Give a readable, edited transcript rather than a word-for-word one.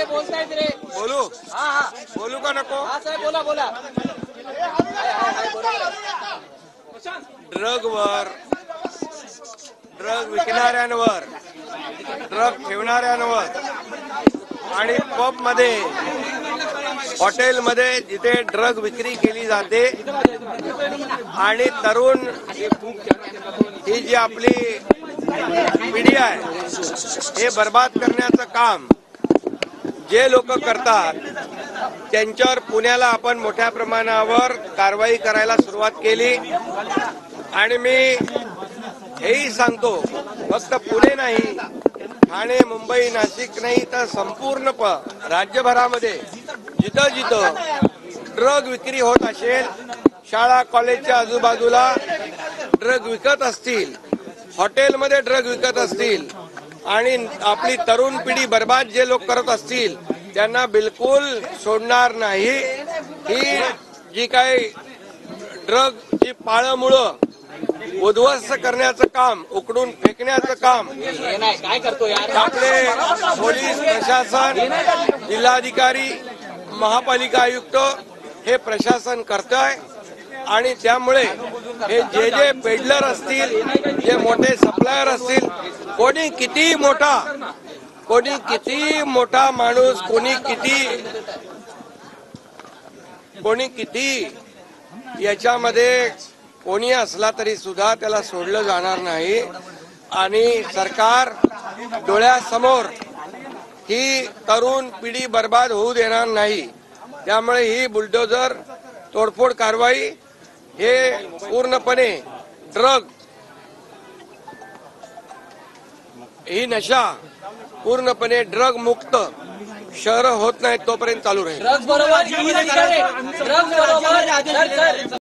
बोलतायत रे. बोलू हा बोलू का नको? हा साहेब बोला बोला. ड्रगवर, ड्रग विकणाऱ्यांवर, ड्रग ठेवणाऱ्यांवर आणि पब मध्ये, हॉटेलमध्ये जिथे ड्रग विक्री केली जाते आणि तरुण ही जी आपली पिढी आहे हे बर्बाद करण्याचं काम जे लोक करतात त्यांच्यावर पुण्याला आपण मोठ्या प्रमाणावर कारवाई करायला सुरुवात केली. आणि मी हेही सांगतो, फक्त पुणे नाही, ठाणे, मुंबई, नाशिक नाही तर संपूर्ण राज्यभरामध्ये जिथं जिथं ड्रग विक्री होत असेल, शाळा कॉलेजच्या आजूबाजूला ड्रग विकत असतील, हॉटेलमध्ये ड्रग विकत असतील आणि आपली तरुण पिढी बर्बाद जे लोक करत असतील त्यांना बिलकुल सोडणार नाही. ही जी काही ड्रगची पाळंमुळं उद्ध्वस्त करण्याचं काम, उकडून फेकण्याचं काम काय करतो यार आपले पोलीस प्रशासन, जिल्हाधिकारी, महापालिका आयुक्त हे प्रशासन करतंय. आणि त्यामुळे हे जे जे पेडलर असतील, जे मोठे सप्लायर असतील, कोणी किती मोठा माणूस, कोणी किती याच्यामध्ये कोणी असला तरी सुद्धा त्याला सोडलं जाणार नाही. आणि सरकार डोळ्यासमोर ही तरुण पिढी बर्बाद होऊ देणार नाही. त्यामुळे ही बुलडोजर तोडफोड कारवाई हे पूर्णपणे ड्रग, ही नशा पूर्णपणे ड्रग मुक्त शहर होत नाही तोपर्यंत चालू राहील. ड्रग्स बरोबर